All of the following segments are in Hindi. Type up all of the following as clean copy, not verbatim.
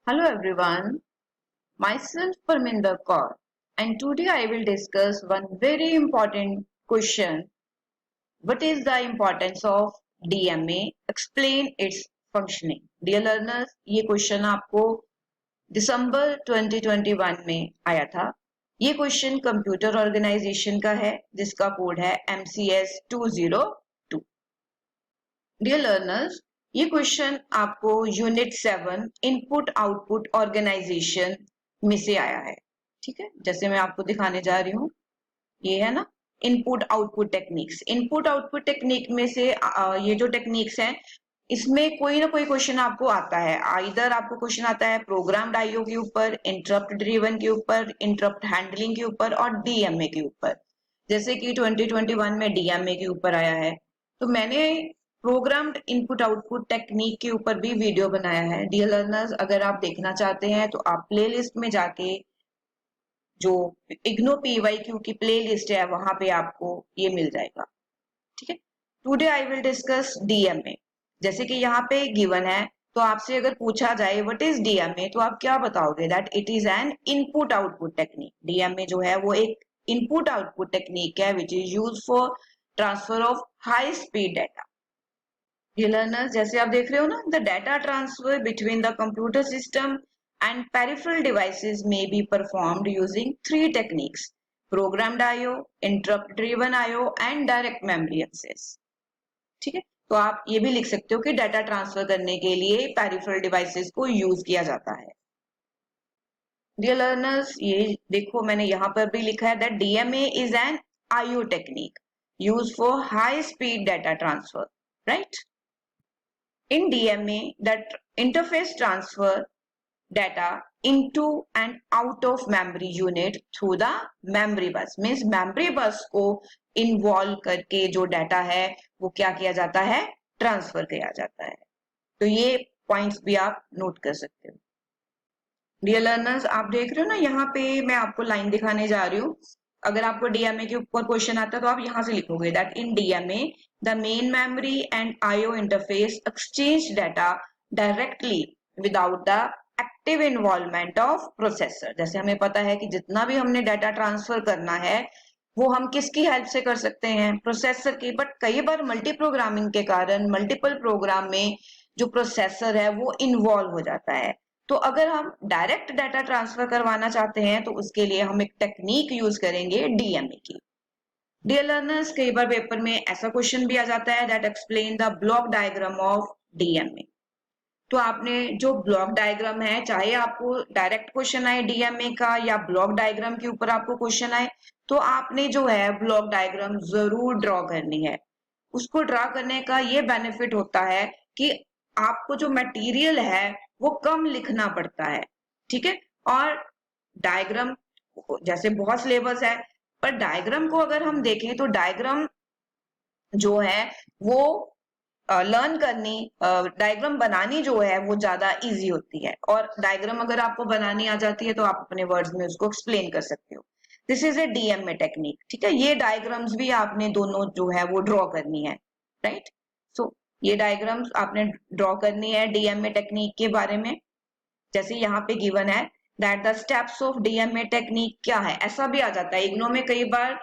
Hello everyone, myself Parminder Kaur and today I will discuss one very important question. What is the importance of DMA? Explain its functioning. Dear learners, ये क्वेश्चन आपको दिसंबर 2021 में आया था। ये क्वेश्चन कंप्यूटर ऑर्गेनाइजेशन का है जिसका कोड है MCS 202। डियर लर्नर्स, ये क्वेश्चन आपको यूनिट 7 इनपुट आउटपुट ऑर्गेनाइजेशन में से आया है। ठीक है, जैसे मैं आपको दिखाने जा रही हूँ, ये है ना input output techniques. Input output technique में से ये जो टेक्निक्स हैं इसमें कोई ना कोई क्वेश्चन आपको आता है। आइदर आपको क्वेश्चन आता है प्रोग्राम्ड आईओ के ऊपर, इंटरप्ट ड्रिवन के ऊपर, इंटरप्ट हैंडलिंग के ऊपर और डीएमए के ऊपर। जैसे कि 2021 में डीएमए के ऊपर आया है, तो मैंने प्रोग्राम्ड इनपुट आउटपुट टेक्निक के ऊपर भी वीडियो बनाया है। डियर लर्नर्स, अगर आप देखना चाहते हैं तो आप प्लेलिस्ट में जाके जो इग्नो पीवाईक्यू की प्लेलिस्ट है वहां पे आपको ये मिल जाएगा। ठीक है, today I will discuss DMA. जैसे कि यहाँ पे गिवन है, तो आपसे अगर पूछा जाए व्हाट इज डीएमए तो आप क्या बताओगे? That it is an input output technique. DMA जो है वो एक इनपुट आउटपुट टेक्निक है which is use for transfer of high speed data. ये लर्नर्स, जैसे आप देख रहे हो ना, the data transfer between the computer system and peripheral devices may be performed using three techniques: programmed IO, interrupt driven IO and direct memory access। ठीक है, तो आप ये भी लिख सकते हो कि डाटा ट्रांसफर करने के लिए पेरिफेरल डिवाइसेस को यूज किया जाता है। डियर लर्नर्स, ये देखो मैंने यहाँ पर भी लिखा है that DMA is an IO technique use for high speed data transfer, right? In DMA, that interface transfer data into and out of memory unit through the memory bus। means memory bus को involve करके जो डाटा है वो क्या किया जाता है? ट्रांसफर किया जाता है। तो ये पॉइंट्स भी आप नोट कर सकते हो। डियर लर्नर्स, आप देख रहे हो ना, यहाँ पे मैं आपको लाइन दिखाने जा रही हूँ। अगर आपको डीएमए के ऊपर क्वेश्चन आता है तो आप यहाँ से लिखोगे that in DMA the main memory and IO interface exchange data directly without the active involvement of processor. जैसे हमें पता है कि जितना भी हमने डाटा ट्रांसफर करना है वो हम किसकी हेल्प से कर सकते हैं? प्रोसेसर की। बट कई बार मल्टी प्रोग्रामिंग के कारण मल्टीपल प्रोग्राम में जो प्रोसेसर है वो इन्वॉल्व हो जाता है। तो अगर हम डायरेक्ट डाटा ट्रांसफर करवाना चाहते हैं तो उसके लिए हम एक टेक्निक यूज करेंगे डीएमए की। डियर लर्नर्स, कई बार पेपर में ऐसा क्वेश्चन भी आ जाता है that explain the block diagram of DMA. तो आपने जो ब्लॉक डायग्राम है, चाहे आपको डायरेक्ट क्वेश्चन आए डीएमए का या ब्लॉक डायग्राम के ऊपर आपको क्वेश्चन आए, तो आपने जो है ब्लॉक डायग्राम जरूर ड्रॉ करनी है। उसको ड्रॉ करने का ये बेनिफिट होता है कि आपको जो मटेरियल है वो कम लिखना पड़ता है। ठीक है, और डायग्राम जैसे बहुत सिलेबस है, पर डायग्राम को अगर हम देखें तो डायग्राम जो है वो लर्न करनी, डायग्राम बनानी जो है वो ज्यादा इजी होती है। और डायग्राम अगर आपको बनानी आ जाती है तो आप अपने वर्ड्स में उसको एक्सप्लेन कर सकते हो। This is a DMA technique. ठीक है, ये डायग्राम्स भी आपने दोनों जो है वो ड्रॉ करनी है, राइट? सो ये डायग्राम्स आपने ड्रॉ करनी है डीएमए टेक्निक के बारे में। जैसे यहाँ पे गिवन है that the steps of DMA technique क्या है, ऐसा भी आ जाता है इग्नो में कई बार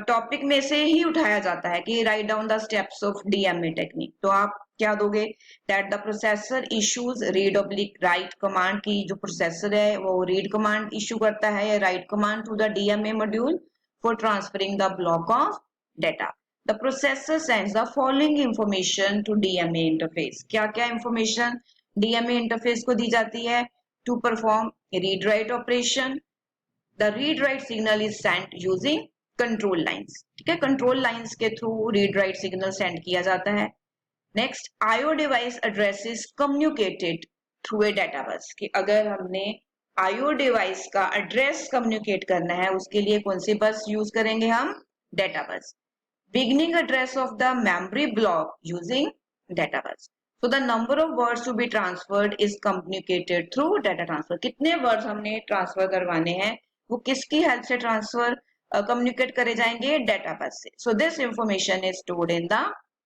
टॉपिक में से ही उठाया जाता है कि write down the steps of DMA technique. तो आप क्या दोगे? That the processor issues read oblique right command की जो प्रोसेसर है वो रीड कमांड इश्यू करता है या write command to the DMA module for transferring the block of data. The processor sends the following information to DMA interface. क्या क्या इंफॉर्मेशन डीएमए इंटरफेस को दी जाती है? To perform read write operation, the read write signal is sent using control lines. ठीक है, कंट्रोल लाइंस के through read write signal send किया जाता है। Next, IO device address is communicated through a data बस। कि अगर हमने आईओ डिवाइस का एड्रेस कम्युनिकेट करना है उसके लिए कौन सी बस यूज करेंगे हम? डाटा बस। Beginning address of the memory block using data बस। So the number of words to be transferred is communicated through data transfer। कितने वर्ड्स हमने ट्रांसफर करवाने हैं वो किसकी हेल्प से ट्रांसफर कम्युनिकेट करे जाएंगे? डाटा बस से। So this information is stored in the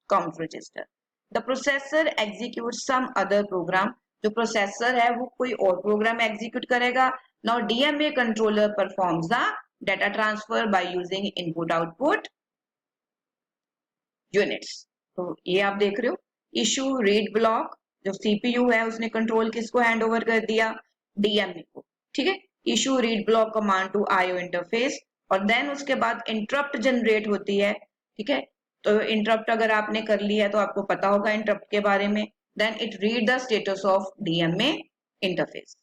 count register. The processor execute some other program जो प्रोसेसर है वो कोई और प्रोग्राम एग्जीक्यूट करेगा. Now DMA controller performs the data transfer by using input output units. तो ये आप देख रहे हो इशू रीड ब्लॉक, जो सीपीयू है उसने कंट्रोल किसको हैंड ओवर कर दिया, डीएमए को. ठीक है, issue read block command to IO interface. और देन उसके बाद इंटरप्ट जनरेट होती है. ठीक है, तो इंटरप्ट अगर आपने कर लिया है तो आपको पता होगा इंटरप्ट के बारे में. Then it read the status of DMA interface.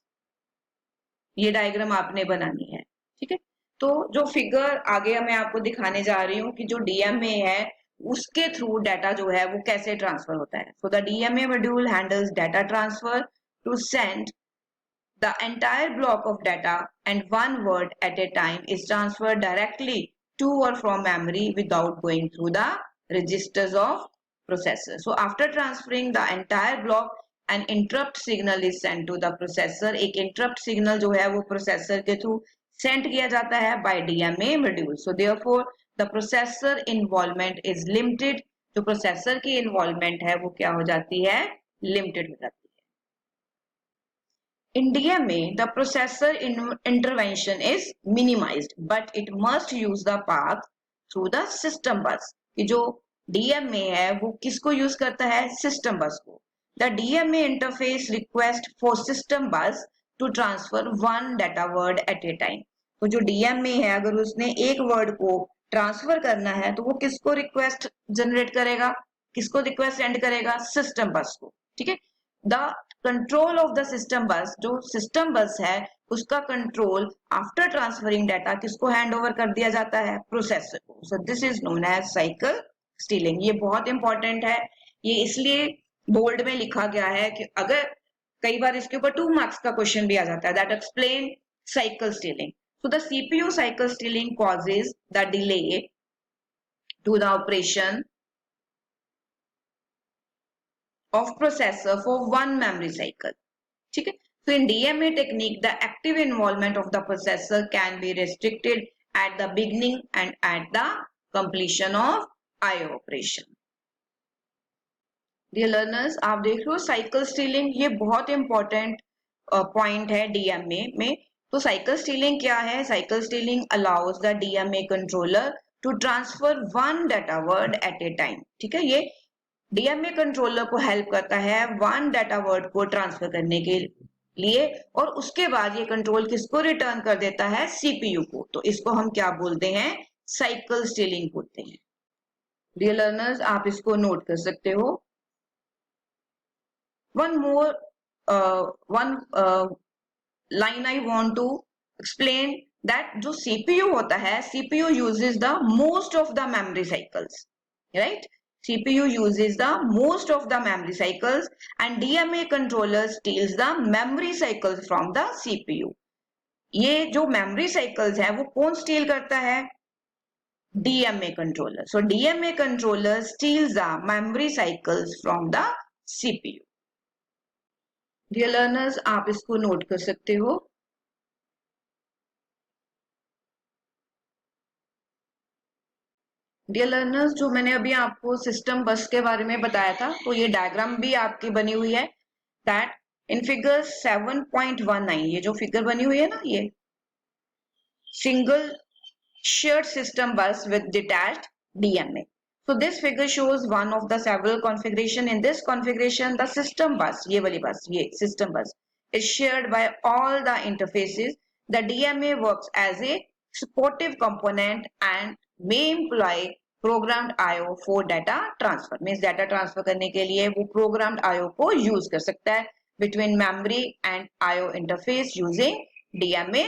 ये डायग्राम आपने बनानी है. ठीक है, तो जो फिगर आगे मैं आपको दिखाने जा रही हूँ कि जो डीएमए है उसके थ्रू डाटा जो है वो कैसे ट्रांसफर होता है. So the DMA module handles data transfer to send the entire block of data and one word at a time is transferred directly to or from memory without going through the registers of processor. So after transferring the entire block, an interrupt signal is sent to the processor. एक interrupt signal जो है वो processor के through sent किया जाता है by DMA module. So therefore the processor involvement is limited. जो processor की involvement है वो क्या हो जाती है, limited हो जाती है. In DMA, the processor intervention is minimized, but it must use the path through the system bus. कि जो DMA है वो किसको यूज करता है, system bus को. The DMA interface request for system bus to transfer one data word at a time. तो जो DMA है अगर उसने एक वर्ड को ट्रांसफर करना है तो वो किसको रिक्वेस्ट जनरेट करेगा, किसको रिक्वेस्ट सेंड करेगा, सिस्टम बस को. ठीक है, the control of the system bus, जो सिस्टम बस है उसका कंट्रोल आफ्टर ट्रांसफरिंग डाटा किसको हैंड ओवर कर दिया जाता है, प्रोसेसर को. So this is known as cycle stealing. ये बहुत इंपॉर्टेंट है, ये इसलिए बोल्ड में लिखा गया है कि अगर कई बार इसके ऊपर 2 मार्क्स का क्वेश्चन भी आ जाता है, that explain cycle stealing. So the CPU cycle stealing causes the delay to the operation of processor for one memory cycle. ठीक है, so in DMA technique the active involvement of the processor can be restricted at the beginning and at the completion of IO operation. Dear learners, आप देख रहे हो साइकिल स्टीलिंग, ये बहुत इंपॉर्टेंट पॉइंट है डीएमए में. तो साइकिल स्टीलिंग क्या है, cycle stealing allows the DMA controller to transfer one data word at a time. ठीक है, ये डीएमए कंट्रोलर को हेल्प करता है वन डाटा वर्ड को ट्रांसफर करने के लिए, और उसके बाद ये कंट्रोल किसको रिटर्न कर देता है, सीपीयू को. तो इसको हम क्या बोलते हैं, साइकिल स्टीलिंग बोलते हैं. डियर लर्नर्स, आप इसको नोट कर सकते हो. One more one line I want to explain that जो सीपीयू होता है, CPU uses the most of the memory cycles, right. CPU uses the most of the memory cycles and DMA controller steals the memory cycles from the CPU. ये जो memory cycles है वो कौन steal करता है, DMA controller. So DMA controller steals the memory cycles from the CPU. Dear learners, आप इसको नोट कर सकते हो. डियर लर्नर्स, जो मैंने अभी आपको सिस्टम बस के बारे में बताया था, तो ये डायग्राम भी आपकी बनी हुई है. दैट इन फिगर 7.19, ये जो फिगर बनी हुई है ना, ये सिंगल शेयर्ड सिस्टम बस with detached DMA. So this figure shows one of the several configuration. In this configuration, the system bus, ये वाली बस, ये system bus is shared by all the interfaces. The DMA works as a supportive component and may employ programmed IO for data transfer. Means data transfer करने के लिए वो programmed IO को use कर सकता है between memory and IO interface using DMA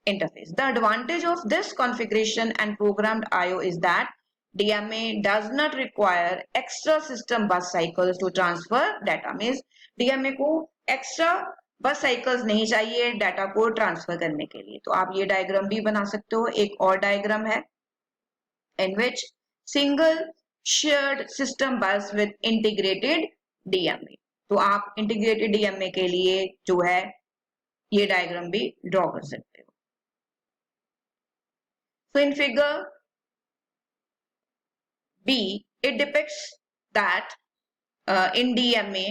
interface. The advantage of this configuration and programmed IO is that DMA does not require extra system bus cycles to transfer data. Means DMA को extra bus cycles नहीं चाहिए डाटा को ट्रांसफर करने के लिए. तो आप ये डायग्राम भी बना सकते हो. एक और डायग्राम है in which single shared system bus with integrated DMA. तो आप integrated DMA के लिए जो है ये डायग्राम भी ड्रॉ कर सकते हो. So in figure B, it depicts that in DMA,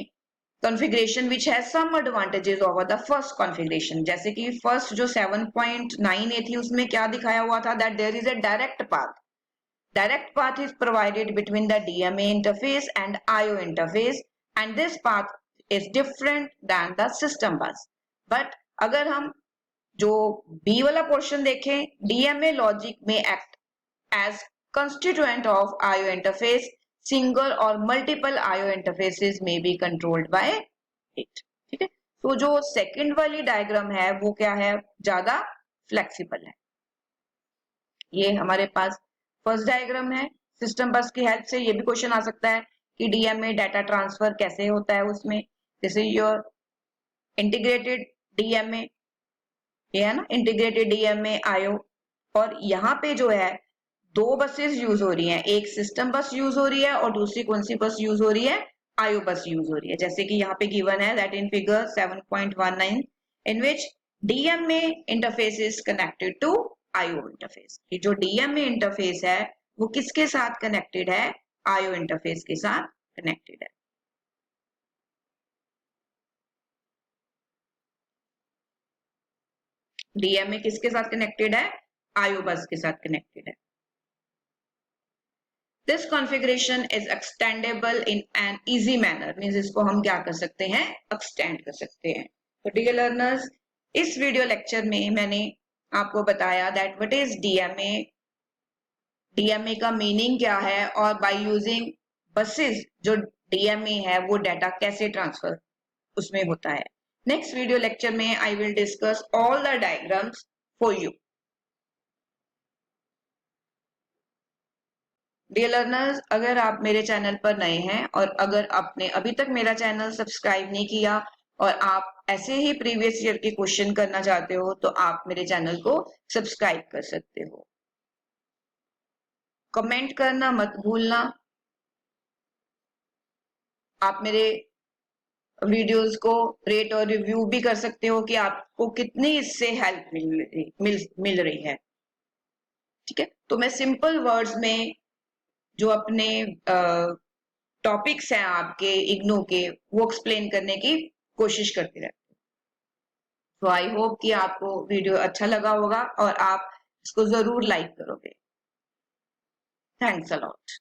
configuration which has some advantages over the first configuration. जैसे कि first जो 7.9a थी उसमें क्या दिखाया हुआ था, that there is a direct path. Direct path is provided between the DMA interface and IO interface, and this path is different than the system bus. But अगर हम जो B वाला portion देखें, DMA logic may act as constituent of IO interface. Single or multiple IO interfaces may be controlled by it. ठीक है, तो जो सेकंड वाली डायग्राम है वो क्या है, ज्यादा फ्लेक्सिबल है. ये हमारे पास फर्स्ट डायग्राम है. सिस्टम बस की हेल्प से ये भी क्वेश्चन आ सकता है कि डीएमए डाटा ट्रांसफर कैसे होता है उसमें. जैसे योर इंटीग्रेटेड डीएमए, ये है ना इंटीग्रेटेड डीएमए आईओ, और यहाँ पे जो है दो बसेस यूज हो रही हैं, एक सिस्टम बस यूज हो रही है और दूसरी कौन सी बस यूज हो रही है, आईओ बस यूज हो रही है. जैसे कि यहाँ पे गिवन है that in figure 7.19 in which DMA interface is connected to IO interface. ये जो डीएमए इंटरफेस है वो किसके साथ कनेक्टेड है, आईओ इंटरफेस के साथ कनेक्टेड है. डीएमए किसके साथ कनेक्टेड है, आईओ बस के साथ कनेक्टेड है. This configuration is extendable in an easy manner. Means इसको हम क्या कर सकते हैं, एक्सटेंड कर सकते हैं. तो डियर लर्नर्स, इस वीडियो लेक्चर में मैंने आपको बताया that what is DMA, DMA का मीनिंग क्या है, और बाय यूजिंग बसेस जो डीएमए है वो डाटा कैसे ट्रांसफर उसमें होता है. नेक्स्ट वीडियो लेक्चर में I will discuss all the diagrams for you. Dear learners, अगर आप मेरे चैनल पर नए हैं और अगर आपने अभी तक मेरा चैनल सब्सक्राइब नहीं किया और आप ऐसे ही प्रीवियस ईयर के क्वेश्चन करना चाहते हो तो आप मेरे चैनल को सब्सक्राइब कर सकते हो. कमेंट करना मत भूलना. आप मेरे वीडियोस को रेट और रिव्यू भी कर सकते हो कि आपको कितनी इससे हेल्प मिल रही है. ठीक है, तो मैं सिंपल वर्ड्स में जो अपने टॉपिक्स हैं आपके इग्नू के वो एक्सप्लेन करने की कोशिश करती रहती हूँ. तो आई होप कि आपको वीडियो अच्छा लगा होगा और आप इसको जरूर लाइक करोगे. Thanks a lot.